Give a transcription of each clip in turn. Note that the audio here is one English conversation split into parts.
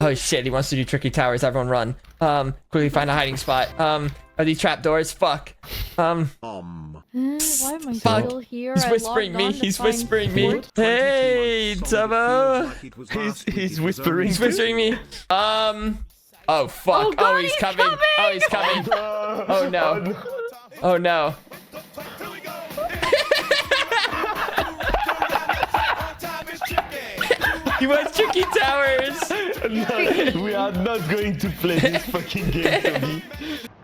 Oh shit, he wants to do tricky towers. Everyone run. Quickly find a hiding spot. Are these trapdoors? Fuck. Why am I still here? He's whispering me. He's whispering me. Hey, Tubbo. He's whispering. He's whispering me. Oh fuck. Oh, God, he's coming. Oh, he's coming. Oh no. Oh no. He wants tricky towers. No, we are not going to play this fucking game, Toby.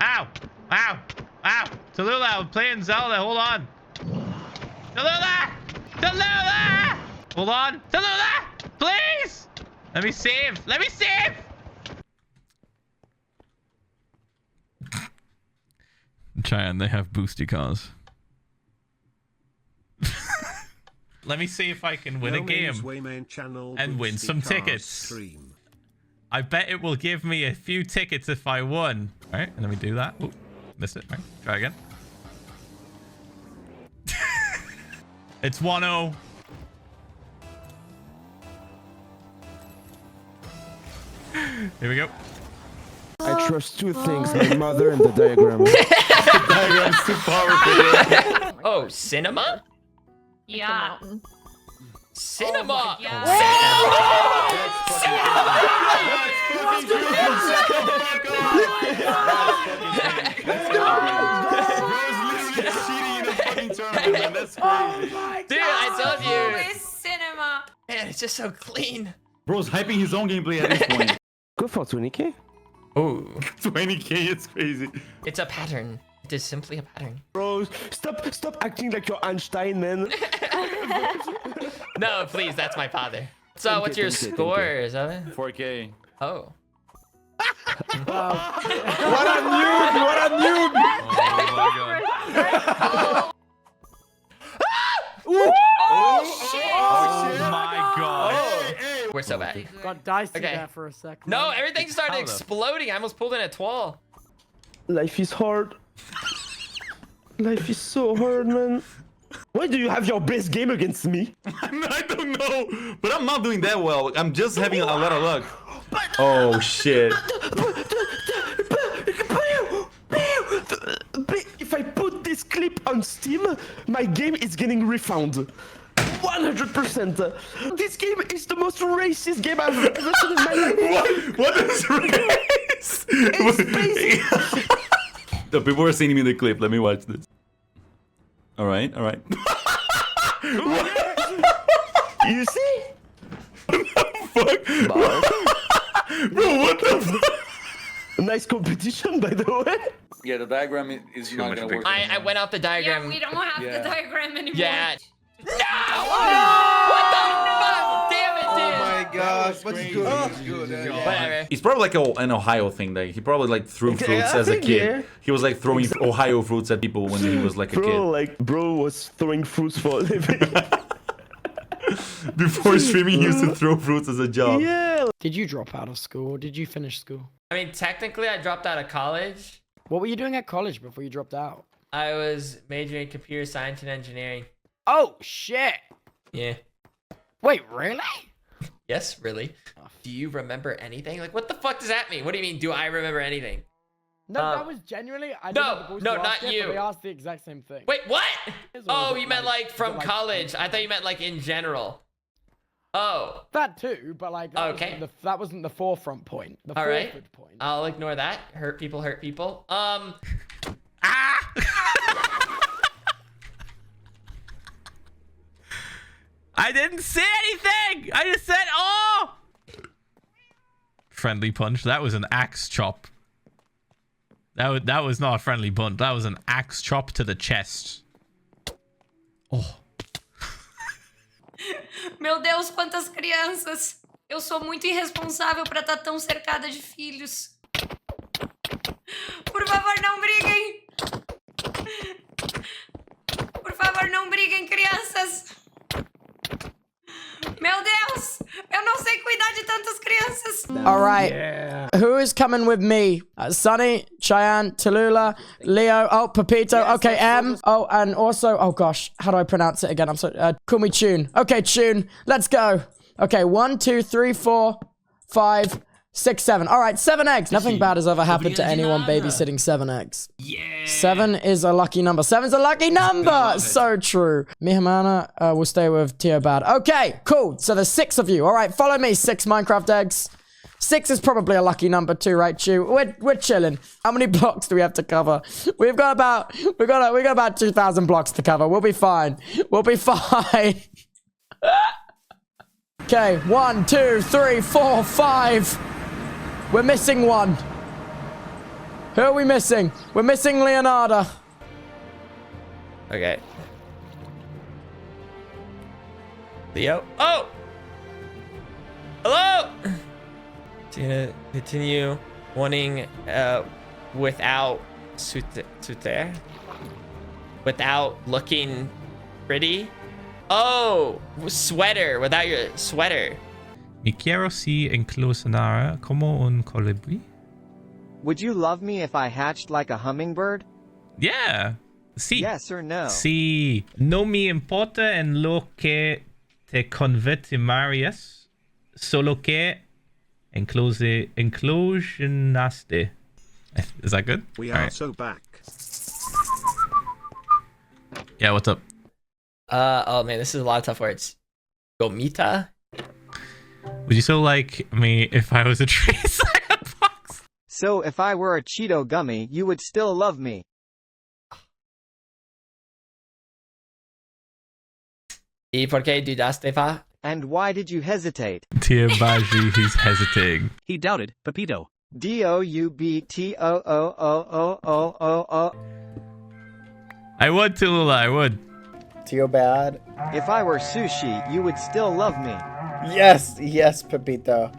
Ow! Ow! Ow! Tallulah, I'm playing Zelda. Hold on. Tallulah! Tallulah! Hold on. Tallulah! Please! Let me save. Let me save! Cheyenne, they have boosty cars. Let me see if I can win a game and win some tickets. I bet it will give me a few tickets if I won. All right, let me do that. Ooh, missed it. All right, try again. It's 1-0. Here we go. I trust two things, my mother and the diagram. The diagram's too powerful. Oh, cinema? Yeah. Cinema! Oh yeah. Dude, I told you. It's cinema. Man, it's just so clean. Bro's hyping his own gameplay at this point. Go for 20k. Oh, 20k, it's crazy. it's a pattern. It is simply a pattern. Bro, stop acting like you're Einstein, man. No, please, that's my father. So, what's your score, is that it? 4k. Oh. What a noob! What a noob! Oh my god. We're so bad. Got dicey Okay. there for a second. No, everything started How though? exploding. I almost pulled in a twirl. Life is hard. Life is so hard, man. Why do you have your best game against me? I don't know, but I'm not doing that well. I'm just having a lot of luck. Oh shit. If I put this clip on Steam, my game is getting refunded. 100%. This game is the most racist game I've ever seen in my life. What is race? The people are sending me the clip. Let me watch this. All right, all right. You see? Fuck? Bro, what the fuck? Nice competition, by the way. Yeah, the diagram is not gonna work. I went off the diagram. Yeah, we don't have the diagram anymore. Yeah. No! What the fuck? Damn it, dude. Oh my gosh, but it's good. Whatever. It's probably like an Ohio thing. Like he probably like threw fruits I as a think, kid. yeah. He was like throwing Ohio fruits at people when he was like a kid. Bro was throwing fruits for a living. Before streaming, he used to throw fruits as a job. Yeah. Did you drop out of school or did you finish school? I mean, technically, I dropped out of college. What were you doing at college before you dropped out? I was majoring in computer science and engineering. Oh, shit. Yeah. Wait, really? Yes, really. Do you remember anything? Like, what the fuck does that mean? What do you mean, do I remember anything? No, that was genuinely... I no, didn't have the balls no, to not ask it, you. but they asked the exact same thing. Wait, what? Is or Oh, is it you meant like from like- college. I thought you meant like in general. Oh, That too, but like... That Okay. wasn't that wasn't the forefront point. The all right. forward point. I'll ignore that. Hurt people hurt people. I didn't say anything! I just said, oh! Friendly punch. That was an axe chop. That was not a friendly punch. That was an axe chop to the chest. Oh. Meu Deus, quantas crianças. Eu sou muito irresponsável pra estar tão cercada de filhos. Por favor, não briguem. Por favor, não briguem, crianças. Meu Deus, eu não sei cuidar de tantas crianças. All right. Who is coming with me? Sunny, Cheyenne, Tallulah, Leo, oh, Pepito, okay, M. Oh, and also, oh gosh, how do I pronounce it again? I'm sorry. Call me Tune. Okay, Tune, let's go. Okay, 1, 2, 3, 4, 5, 6, 7. All right, 7 eggs. Nothing bad has ever happened to anyone babysitting 7 eggs. Yeah. 7 is a lucky number. 7's a lucky number. So true. Me, Hamana, will stay with Teobad. Okay, cool. So there's 6 of you. All right, follow me. 6 Minecraft eggs. 6 is probably a lucky number too, right, Chew? We're chilling. How many blocks do we have to cover? We got about 2,000 blocks to cover. We'll be fine. We'll be fine. Okay, 1, 2, 3, 4, 5. We're missing 1. Who are we missing? We're missing Leonardo. Okay. Leo. Oh! Hello! Continue wanting without suter. Without looking pretty. Oh! Sweater. Without your sweater. Mi quiero si inclusionara como un colibrí. Would you love me if I hatched like a hummingbird? Yeah. Sí. Yes or no? Sí. No me importa en lo que te convertirías, solo que inclusionaste. Is that good? We are so back. Yeah, what's up? Oh man, this is a lot of tough words. Gomita? Would you still like me if I was a tree box? So if I were a Cheeto gummy, you would still love me. ¿Y por qué dudaste, fa? And why did you hesitate? Tia Baji, he's hesitating. He doubted, Pepito. DOUBTOOOOOO. I would, Tulula, I would. Teobad. If I were sushi, you would still love me. Yes, yes, Pepito.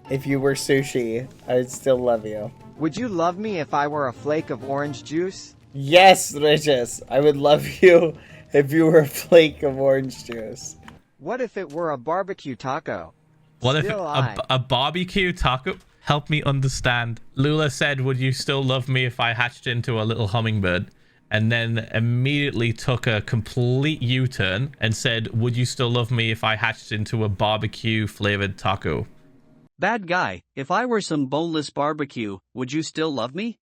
If you were sushi, I'd still love you. Would you love me if I were a flake of orange juice? Yes, Regis. I would love you if you were a flake of orange juice. What if it were a barbecue taco? What if Still I. a barbecue taco? Help me understand. Lula said, would you still love me if I hatched into a little hummingbird? And then immediately took a complete U-turn and said, would you still love me if I hatched into a barbecue flavored taco? Bad guy, if I were some boneless barbecue, would you still love me?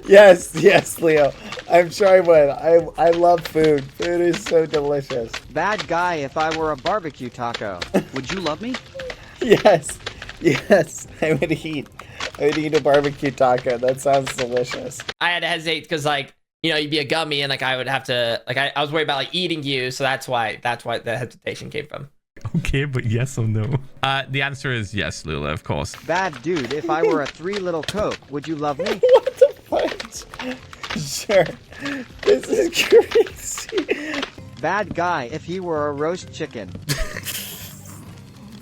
Yes, yes, Leo. I'm sure I would. I love food. Food is so delicious. Bad guy, if I were a barbecue taco. Would you love me? Yes, yes. I would eat a barbecue taco. That sounds delicious. I had to hesitate because, like, you know, you'd be a gummy and, like, I would have to, like, I was worried about, like, eating you. So that's why the hesitation came from. Okay, but yes or no? The answer is yes, Lula, of course. Bad dude, if I were a 3 Little Coke, would you love me? What the fudge? Sure. This is crazy. Bad guy, if he were a roast chicken.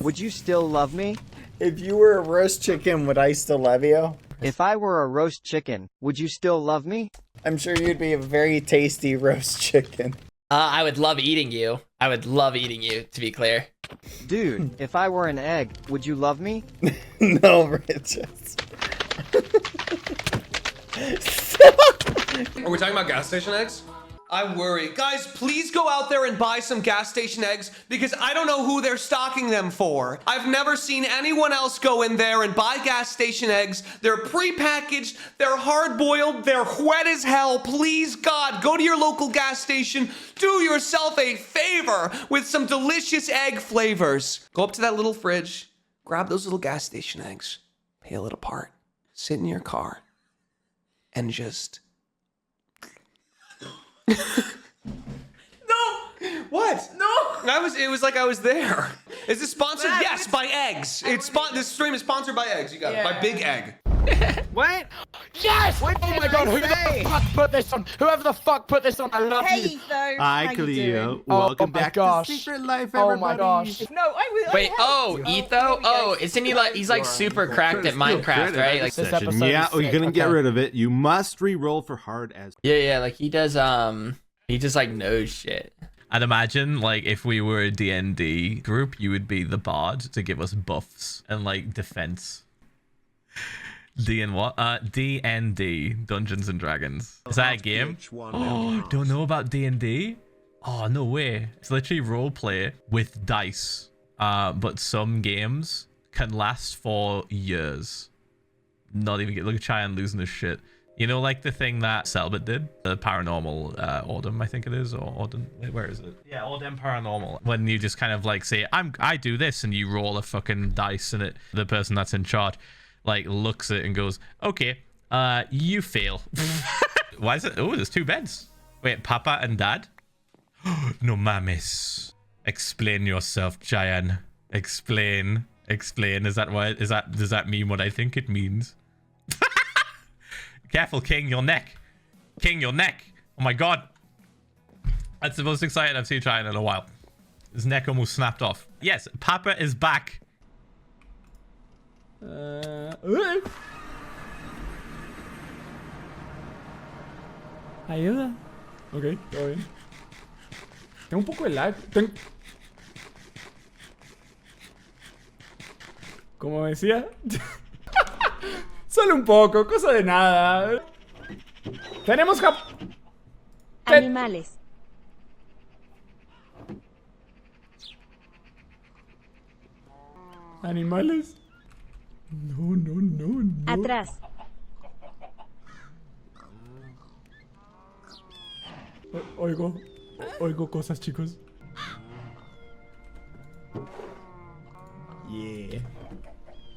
Would you still love me? If you were a roast chicken, would I still love you? If I were a roast chicken, would you still love me? I'm sure you'd be a very tasty roast chicken. I would love eating you. I would love eating you, to be clear. Dude, if I were an egg, would you love me? No, Richard. Are we talking about gas station eggs? I worry. Guys, please go out there and buy some gas station eggs because I don't know who they're stocking them for. I've never seen anyone else go in there and buy gas station eggs. They're prepackaged, they're hard-boiled, they're wet as hell. Please, God, go to your local gas station, do yourself a favor with some delicious egg flavors. Go up to that little fridge, grab those little gas station eggs, peel it apart, sit in your car, and just... No! What? No! It was like I was there. Is this sponsored? Yes, by eggs. This stream is sponsored by eggs. You got it. By Big Egg. What? Yes! Oh my god, who the fuck put this on? Whoever the fuck put this on, I love you. Hi, Cleo. Welcome back to Secret Life, Oh my gosh. No, I will. Wait, Etho? Oh, isn't he like, he's like super cracked at Minecraft, right? Like, this episode Yeah, is you couldn't sick. get Okay. rid of it. You must re-roll for hard as. yeah, like he does, he just like knows shit. I'd imagine, like, if we were a D&D group, you would be the bard to give us buffs and, like, defense. D&D, Dungeons and Dragons. Is that a game? Oh, don't know about D&D? Oh, no way. It's literally roleplay with dice. But some games can last for years. Not even look at Cheyenne losing his shit. You know, like the thing that Selbit did, the paranormal Ordem, I think it is, or Ordem. Where is it? Yeah, Ordem paranormal. When you just kind of like say, I do this, and you roll a fucking dice, and the person that's in charge like looks at it and goes, okay, you fail. Why is it? Oh, there's 2 beds. Wait, Papa and Dad? No mames. Explain yourself, Cheyenne. Explain. Is that what? Does that mean what I think it means? Careful, King, your neck. King, your neck. Oh my god. That's the most excited I've seen Cheyenne in a while. His neck almost snapped off. Yes, Papa is back. Ayuda. Ok, todo bien. Tengo un poco de lag. Como decía. Solo un poco, cosa de nada. Tenemos Animales. ¿Animales? No. Atrás. Oigo cosas, chicos.